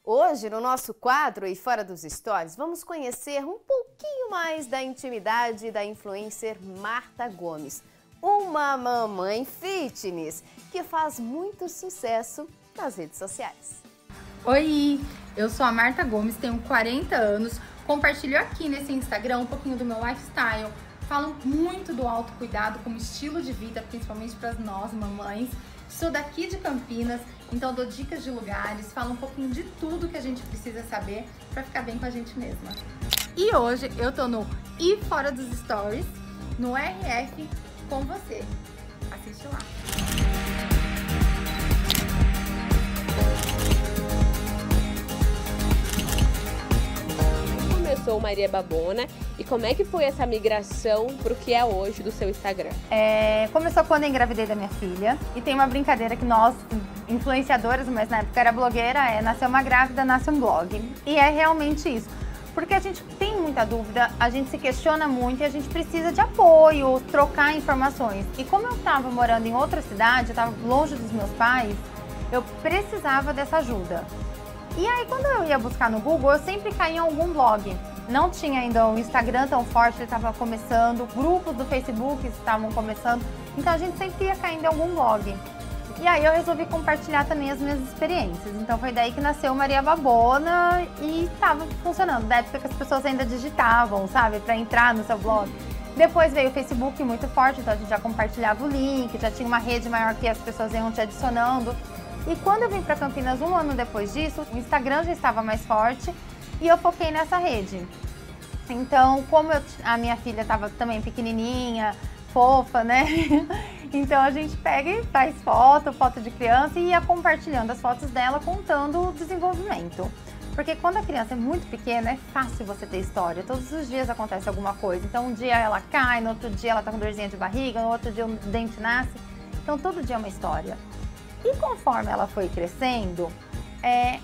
Hoje, no nosso quadro e Fora dos Stories, vamos conhecer um pouquinho mais da intimidade da influencer Marta Gomes, uma mamãe fitness que faz muito sucesso nas redes sociais. Oi, eu sou a Marta Gomes, tenho 40 anos, compartilho aqui nesse Instagram um pouquinho do meu lifestyle, falo muito do autocuidado como estilo de vida, principalmente para nós mamães. Sou daqui de Campinas, então dou dicas de lugares, falo um pouquinho de tudo que a gente precisa saber para ficar bem com a gente mesma. E hoje eu tô no E Fora dos Stories, no RF com você. Assiste lá. Sou Maria Babona. E como é que foi essa migração para o que é hoje do seu Instagram? Começou quando eu engravidei da minha filha. E tem uma brincadeira que nós, influenciadoras, mas na época era blogueira, nasceu uma grávida, nasce um blog. E é realmente isso. Porque a gente tem muita dúvida, a gente se questiona muito e a gente precisa de apoio, trocar informações. E como eu estava morando em outra cidade, eu estava longe dos meus pais, eu precisava dessa ajuda. E aí, quando eu ia buscar no Google, eu sempre caía em algum blog. Não tinha ainda o Instagram tão forte, ele estava começando, grupos do Facebook estavam começando, então a gente sempre ia caindo em algum blog. E aí eu resolvi compartilhar também as minhas experiências. Então foi daí que nasceu Maria Babona e estava funcionando. Da época que as pessoas ainda digitavam, sabe, para entrar no seu blog. Depois veio o Facebook muito forte, então a gente já compartilhava o link, já tinha uma rede maior que as pessoas iam te adicionando. E quando eu vim para Campinas um ano depois disso, o Instagram já estava mais forte e eu foquei nessa rede. Então, como a minha filha estava também pequenininha, fofa, né? Então a gente pega e faz foto de criança e ia compartilhando as fotos dela, contando o desenvolvimento. Porque quando a criança é muito pequena, é fácil você ter história. Todos os dias acontece alguma coisa. Então um dia ela cai, no outro dia ela tá com dorzinha de barriga, no outro dia o dente nasce. Então todo dia é uma história. E conforme ela foi crescendo,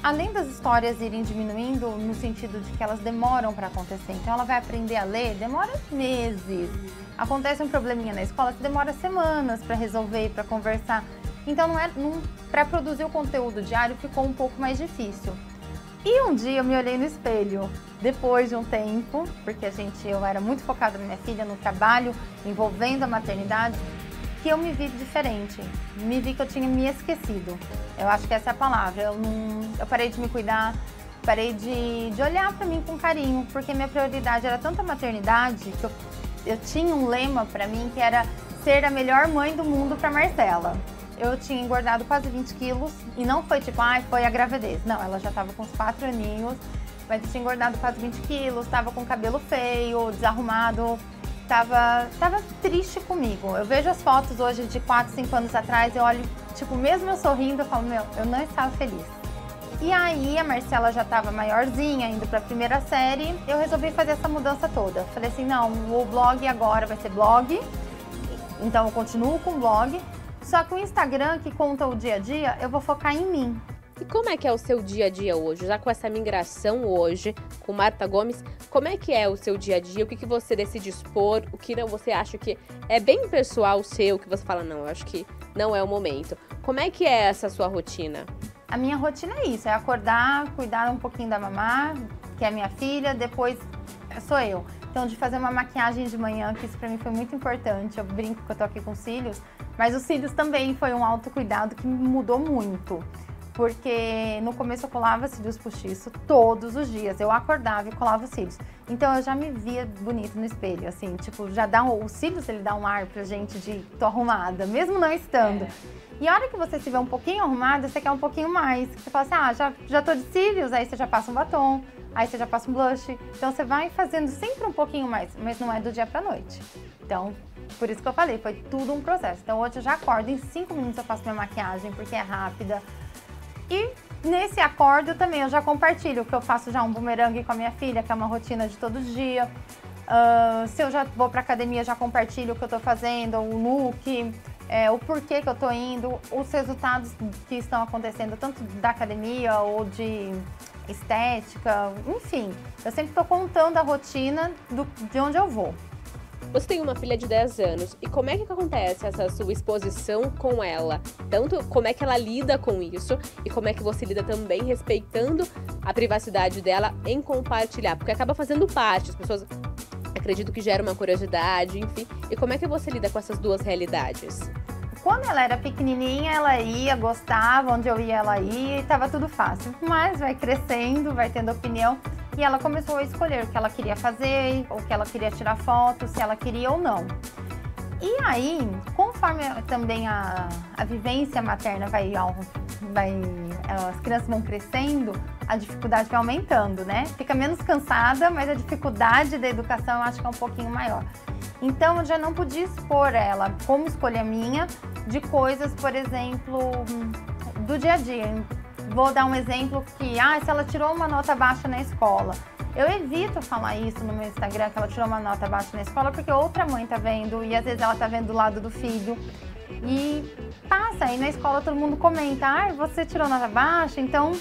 além das histórias irem diminuindo no sentido de que elas demoram para acontecer, então ela vai aprender a ler, demora meses. Acontece um probleminha na escola que demora semanas para resolver, para conversar. Então para produzir o conteúdo diário ficou um pouco mais difícil. E um dia eu me olhei no espelho, depois de um tempo, porque eu era muito focada na minha filha, no trabalho, envolvendo a maternidade, que eu me vi diferente, me vi que eu tinha me esquecido. Eu acho que essa é a palavra. Eu parei de me cuidar, parei de olhar para mim com carinho, porque minha prioridade era tanto a maternidade que eu tinha um lema para mim que era ser a melhor mãe do mundo para Marcela. Eu tinha engordado quase 20 quilos e não foi tipo, foi a gravidez. Não, ela já estava com uns 4 aninhos, mas eu tinha engordado quase 20 quilos, estava com cabelo feio, desarrumado. Tava triste comigo. Eu vejo as fotos hoje de 4, 5 anos atrás, eu olho, tipo, mesmo eu sorrindo, eu falo, eu não estava feliz. E aí a Marcela já estava maiorzinha, indo para a primeira série, eu resolvi fazer essa mudança toda. Falei assim, não, o blog agora vai ser blog, então eu continuo com o blog, só que o Instagram, que conta o dia a dia, eu vou focar em mim. E como é que é o seu dia a dia hoje? Já com essa migração hoje, com Marta Gomes, como é que é o seu dia a dia? O que você decide expor? O que não você acha que é bem pessoal seu, que você fala, não, eu acho que não é o momento. Como é que é essa sua rotina? A minha rotina é isso, é acordar, cuidar um pouquinho da mamá, que é a minha filha, depois sou eu. Então, de fazer uma maquiagem de manhã, que isso pra mim foi muito importante. Eu brinco que eu tô aqui com cílios, mas os cílios também foi um autocuidado que me mudou muito. Porque no começo eu colava cílios postiços todos os dias. Eu acordava e colava os cílios. Então eu já me via bonita no espelho, assim, tipo, os cílios ele dá um ar pra gente de tô arrumada, mesmo não estando. E a hora que você se vê um pouquinho arrumada, você quer um pouquinho mais. Você fala assim, já tô de cílios, aí você já passa um batom, aí você já passa um blush. Então você vai fazendo sempre um pouquinho mais, mas não é do dia pra noite. Então, por isso que eu falei, foi tudo um processo. Então hoje eu já acordo, em 5 minutos eu faço minha maquiagem, porque é rápida. E nesse acordo também eu já compartilho que eu faço já um bumerangue com a minha filha, que é uma rotina de todo dia. Se eu já vou pra academia, já compartilho o que eu tô fazendo, o look, o porquê que eu tô indo, os resultados que estão acontecendo, tanto da academia ou de estética, enfim. Eu sempre tô contando a rotina de onde eu vou. Você tem uma filha de 10 anos, e como é que acontece essa sua exposição com ela? Tanto como é que ela lida com isso, e como é que você lida também respeitando a privacidade dela em compartilhar, porque acaba fazendo parte, as pessoas acredito que gera uma curiosidade, enfim. E como é que você lida com essas duas realidades? Quando ela era pequenininha, ela ia, gostava, onde eu ia ela ia e tava tudo fácil. Mas vai crescendo, vai tendo opinião e ela começou a escolher o que ela queria fazer, o que ela queria tirar foto, se ela queria ou não. E aí, conforme também a vivência materna as crianças vão crescendo, a dificuldade vai aumentando, né? Fica menos cansada, mas a dificuldade da educação eu acho que é um pouquinho maior. Então, eu já não podia expor ela, como escolha minha, de coisas, por exemplo, do dia a dia. Vou dar um exemplo que, se ela tirou uma nota baixa na escola. Eu evito falar isso no meu Instagram, que ela tirou uma nota baixa na escola, porque outra mãe tá vendo, e às vezes ela tá vendo do lado do filho. E passa, aí na escola todo mundo comenta, você tirou nota baixa, então,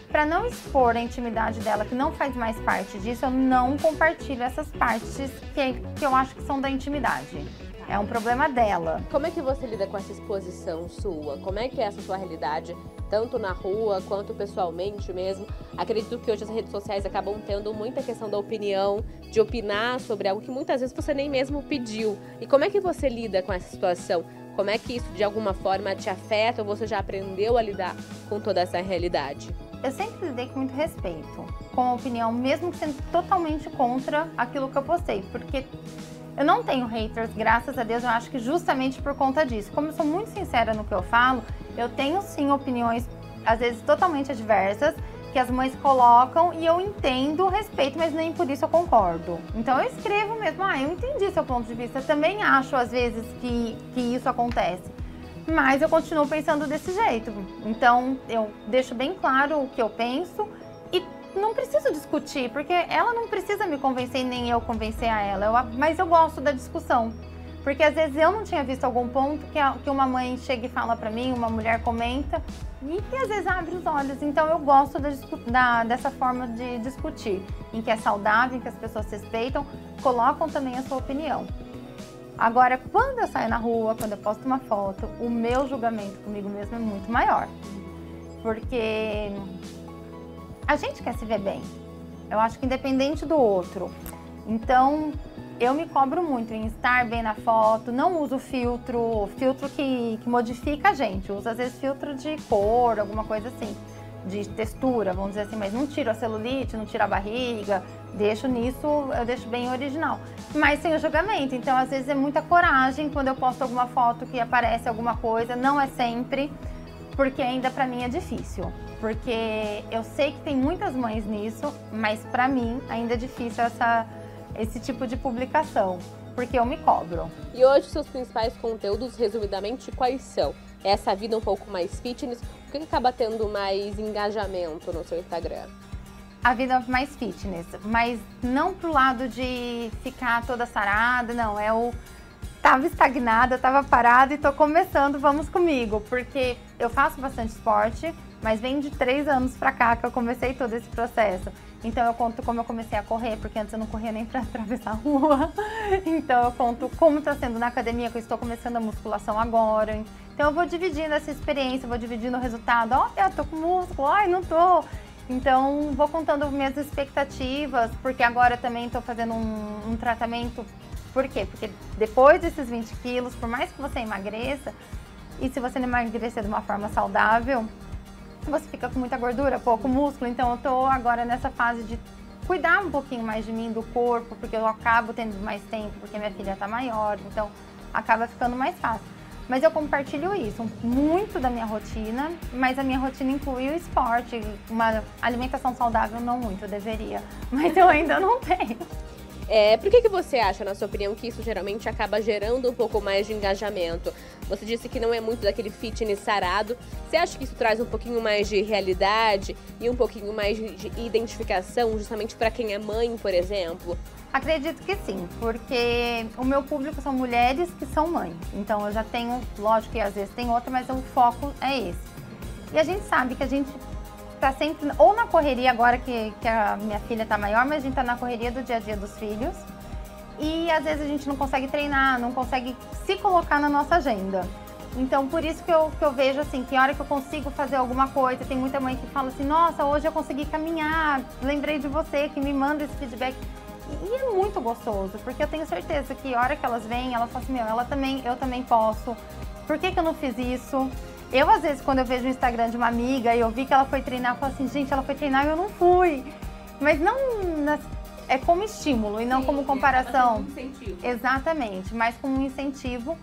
para não expor a intimidade dela, que não faz mais parte disso, eu não compartilho essas partes que eu acho que são da intimidade. É um problema dela. Como é que você lida com essa exposição sua? Como é que é essa sua realidade, tanto na rua quanto pessoalmente mesmo? Acredito que hoje as redes sociais acabam tendo muita questão da opinião, de opinar sobre algo que muitas vezes você nem mesmo pediu. E como é que você lida com essa situação? Como é que isso de alguma forma te afeta ou você já aprendeu a lidar com toda essa realidade? Eu sempre lidei com muito respeito, com a opinião, mesmo sendo totalmente contra aquilo que eu postei, porque eu não tenho haters, graças a Deus, eu acho que justamente por conta disso. Como eu sou muito sincera no que eu falo, eu tenho sim opiniões, às vezes totalmente adversas, que as mães colocam e eu entendo, respeito, mas nem por isso eu concordo. Então eu escrevo mesmo, eu entendi seu ponto de vista, eu também acho às vezes que isso acontece. Mas eu continuo pensando desse jeito. Então eu deixo bem claro o que eu penso e não preciso discutir, porque ela não precisa me convencer nem eu convencer a ela. Mas eu gosto da discussão. Porque às vezes eu não tinha visto algum ponto que uma mãe chega e fala pra mim, uma mulher comenta, e às vezes abre os olhos. Então eu gosto dessa forma de discutir, em que é saudável, em que as pessoas respeitam, colocam também a sua opinião. Agora, quando eu saio na rua, quando eu posto uma foto, o meu julgamento comigo mesmo é muito maior. Porque a gente quer se ver bem. Eu acho que independente do outro. Então, eu me cobro muito em estar bem na foto, não uso filtro que modifica a gente. Uso às vezes filtro de cor, alguma coisa assim, de textura, vamos dizer assim, mas não tiro a celulite, não tiro a barriga, deixo nisso, eu deixo bem original. Mas sem o julgamento, então às vezes é muita coragem quando eu posto alguma foto que aparece alguma coisa, não é sempre, porque ainda pra mim é difícil. Porque eu sei que tem muitas mães nisso, mas pra mim ainda é difícil esse tipo de publicação, porque eu me cobro. E hoje seus principais conteúdos, resumidamente, quais são? Essa vida um pouco mais fitness, o que acaba tendo mais engajamento no seu Instagram? A vida mais fitness, mas não pro lado de ficar toda sarada, não, tava estagnada, tava parada e tô começando, vamos comigo, porque eu faço bastante esporte, mas vem de 3 anos pra cá que eu comecei todo esse processo. Então eu conto como eu comecei a correr, porque antes eu não corria nem pra atravessar a rua. Então eu conto como tá sendo na academia, que eu estou começando a musculação agora. Então eu vou dividindo essa experiência, vou dividindo o resultado. Eu tô com músculo, não tô. Então vou contando minhas expectativas, porque agora também tô fazendo um tratamento. Por quê? Porque depois desses 20 quilos, por mais que você emagreça, e se você não emagrecer de uma forma saudável, você fica com muita gordura, pouco músculo. Então eu tô agora nessa fase de cuidar um pouquinho mais de mim, do corpo, porque eu acabo tendo mais tempo, porque minha filha tá maior, então acaba ficando mais fácil. Mas eu compartilho isso, muito da minha rotina, mas a minha rotina inclui o esporte, uma alimentação saudável não muito, eu deveria, mas eu ainda não tenho. Por que você acha, na sua opinião, que isso geralmente acaba gerando um pouco mais de engajamento? Você disse que não é muito daquele fitness sarado. Você acha que isso traz um pouquinho mais de realidade e um pouquinho mais de identificação, justamente para quem é mãe, por exemplo? Acredito que sim, porque o meu público são mulheres que são mães. Então eu já tenho, lógico que às vezes tem outra, mas o foco é esse. E a gente sabe que a gente tá sempre, ou na correria agora que a minha filha tá maior, mas a gente tá na correria do dia a dia dos filhos. e às vezes a gente não consegue treinar, não consegue se colocar na nossa agenda. Então, por isso que eu vejo assim, que a hora que eu consigo fazer alguma coisa, tem muita mãe que fala assim, nossa, hoje eu consegui caminhar, lembrei de você, que me manda esse feedback. E é muito gostoso, porque eu tenho certeza que a hora que elas vêm, elas falam assim, meu, eu também posso. Por que eu não fiz isso? Eu, às vezes, quando eu vejo o Instagram de uma amiga e eu vi que ela foi treinar, eu falo assim, gente, ela foi treinar e eu não fui. Mas não é como estímulo e não como comparação. Um incentivo. Exatamente, mas como um incentivo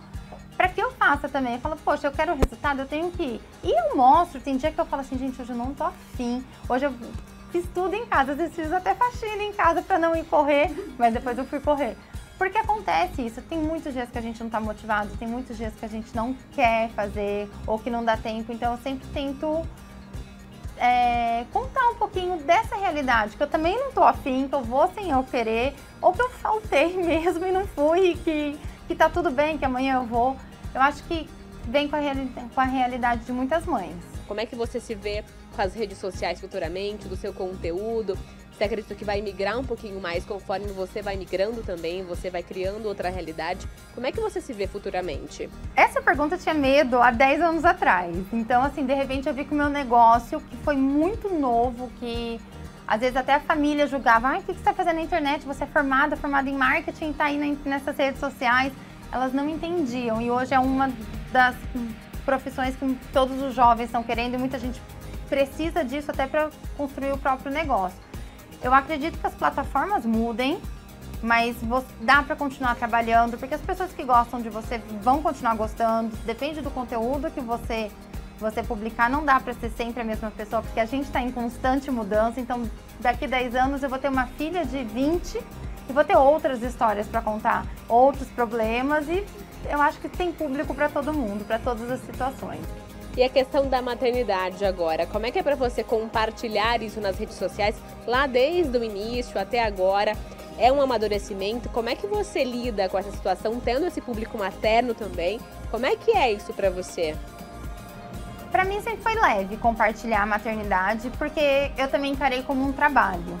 para que eu faça também. Eu falo, poxa, eu quero o resultado, eu tenho que ir. E eu mostro, tem dia que eu falo assim, gente, hoje eu não tô afim. Hoje eu fiz tudo em casa, às vezes fiz até faxina em casa para não ir correr, mas depois eu fui correr. Porque acontece isso, tem muitos dias que a gente não tá motivado, tem muitos dias que a gente não quer fazer ou que não dá tempo, então eu sempre tento contar um pouquinho dessa realidade, que eu também não tô afim, que eu vou sem eu querer, ou que eu faltei mesmo e não fui, que tá tudo bem, que amanhã eu vou. Eu acho que vem com a realidade de muitas mães. Como é que você se vê com as redes sociais futuramente, do seu conteúdo? Você acredita que vai migrar um pouquinho mais conforme você vai migrando também, você vai criando outra realidade? Como é que você se vê futuramente? Essa pergunta eu tinha medo há 10 anos atrás. Então, assim, de repente eu vi que o meu negócio, que foi muito novo, que às vezes até a família julgava, o que você está fazendo na internet? Você é formada em marketing, está aí nessas redes sociais. Elas não entendiam e hoje é uma das profissões que todos os jovens estão querendo e muita gente precisa disso até para construir o próprio negócio. Eu acredito que as plataformas mudem, mas dá para continuar trabalhando, porque as pessoas que gostam de você vão continuar gostando, depende do conteúdo que você publicar, não dá para ser sempre a mesma pessoa, porque a gente está em constante mudança, então daqui 10 anos eu vou ter uma filha de 20 e vou ter outras histórias para contar, outros problemas e eu acho que tem público para todo mundo, para todas as situações. E a questão da maternidade agora, como é que é para você compartilhar isso nas redes sociais, lá desde o início até agora? É um amadurecimento? Como é que você lida com essa situação, tendo esse público materno também? Como é que é isso para você? Para mim sempre foi leve compartilhar a maternidade, porque eu também encarei como um trabalho.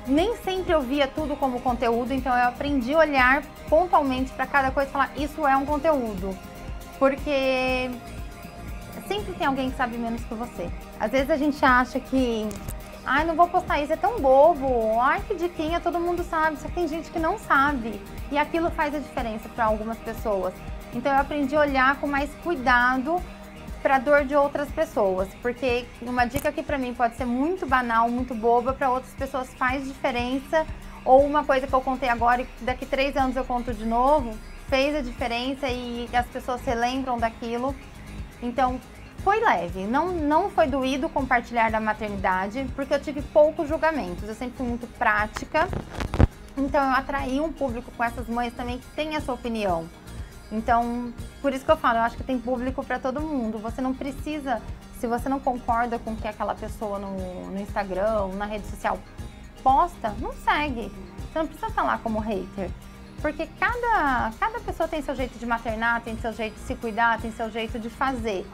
Nem sempre eu via tudo como conteúdo, então eu aprendi a olhar pontualmente para cada coisa e falar, isso é um conteúdo. Porque sempre tem alguém que sabe menos que você. Às vezes a gente acha que, não vou postar isso, é tão bobo, que diquinha, todo mundo sabe, só que tem gente que não sabe. E aquilo faz a diferença para algumas pessoas. Então eu aprendi a olhar com mais cuidado para a dor de outras pessoas. Porque uma dica que para mim pode ser muito banal, muito boba, para outras pessoas faz diferença. Ou uma coisa que eu contei agora e daqui 3 anos eu conto de novo, fez a diferença e as pessoas se lembram daquilo. Então, foi leve. Não foi doído compartilhar da maternidade, porque eu tive poucos julgamentos. Eu sempre fui muito prática. Então, eu atraí um público com essas mães também que tem a sua opinião. Então, por isso que eu falo, eu acho que tem público para todo mundo. Você não precisa, se você não concorda com o que aquela pessoa no Instagram, na rede social posta, não segue. Você não precisa falar como hater. Porque cada pessoa tem seu jeito de maternar, tem seu jeito de se cuidar, tem seu jeito de fazer.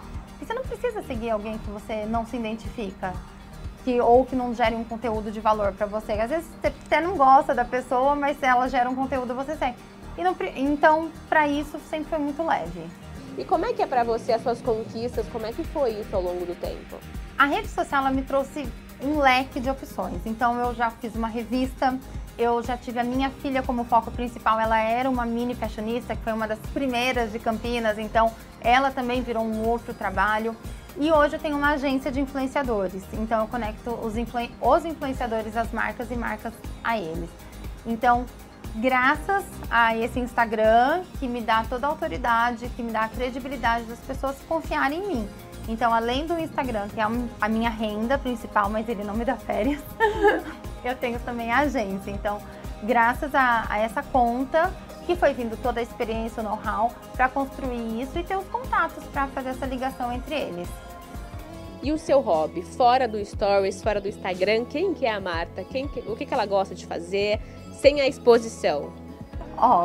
E você não precisa seguir alguém que você não se identifica, ou que não gere um conteúdo de valor para você. Às vezes você até não gosta da pessoa, mas se ela gera um conteúdo, você segue. Então, para isso, sempre foi muito leve. E como é que é para você as suas conquistas? Como é que foi isso ao longo do tempo? A rede social ela me trouxe um leque de opções. Então, eu já fiz uma revista. Eu já tive a minha filha como foco principal, ela era uma mini fashionista, que foi uma das primeiras de Campinas, então ela também virou um outro trabalho. E hoje eu tenho uma agência de influenciadores, então eu conecto os influenciadores às marcas e marcas a eles. Então, graças a esse Instagram, que me dá toda a autoridade, que me dá a credibilidade das pessoas confiarem em mim. Então, além do Instagram, que é a minha renda principal, mas ele não me dá férias, eu tenho também a agência. Então, graças a essa conta, que foi vindo toda a experiência, o know-how, para construir isso e ter os contatos para fazer essa ligação entre eles. E o seu hobby? Fora do Stories, fora do Instagram, quem que é a Marta? O que ela gosta de fazer sem a exposição?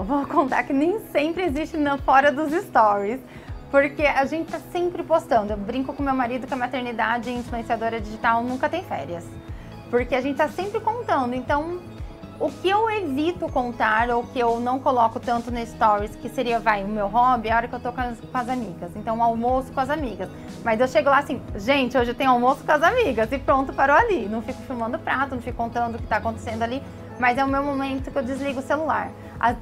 Vou contar que nem sempre existe fora dos Stories. Porque a gente tá sempre postando. Eu brinco com meu marido que a maternidade e influenciadora digital nunca tem férias. Porque a gente tá sempre contando. Então, O que eu evito contar, ou que eu não coloco tanto no stories, que seria, o meu hobby, é a hora que eu tô com as amigas. Então, almoço com as amigas. Mas eu chego lá assim, gente, hoje eu tenho almoço com as amigas, e pronto, parou ali. Não fico filmando o prato, não fico contando o que tá acontecendo ali, mas é o meu momento que eu desligo o celular.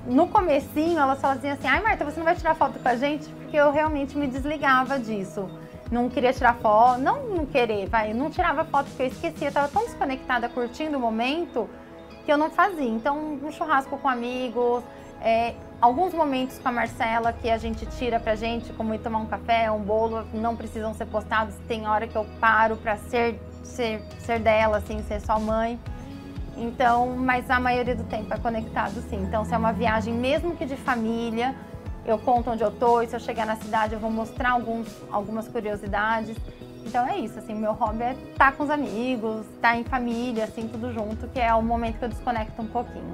No comecinho, elas falavam assim, ai Marta, você não vai tirar foto com a gente? Porque eu realmente me desligava disso. Não queria tirar foto, não querer, não tirava foto porque eu esquecia, eu tava tão desconectada, curtindo o momento, que eu não fazia. Então, um churrasco com amigos, alguns momentos com a Marcela que a gente tira pra gente, como ir tomar um café, um bolo, não precisam ser postados. Tem hora que eu paro pra ser dela, assim, ser só mãe. Então, mas a maioria do tempo é conectado, sim. Então, se é uma viagem, mesmo que de família, eu conto onde eu tô, e se eu chegar na cidade eu vou mostrar algumas curiosidades. Então é isso, assim, meu hobby é estar com os amigos, estar em família, assim, tudo junto, que é o momento que eu desconecto um pouquinho.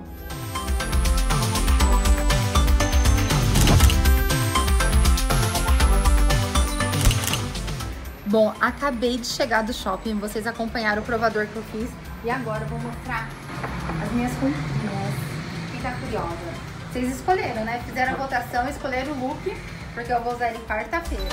Bom, acabei de chegar do shopping, vocês acompanharam o provador que eu fiz e agora eu vou mostrar as minhas roupinhas. Quem tá curiosa? Vocês escolheram, né? Fizeram a votação, escolheram o look, porque eu vou usar ele quarta-feira.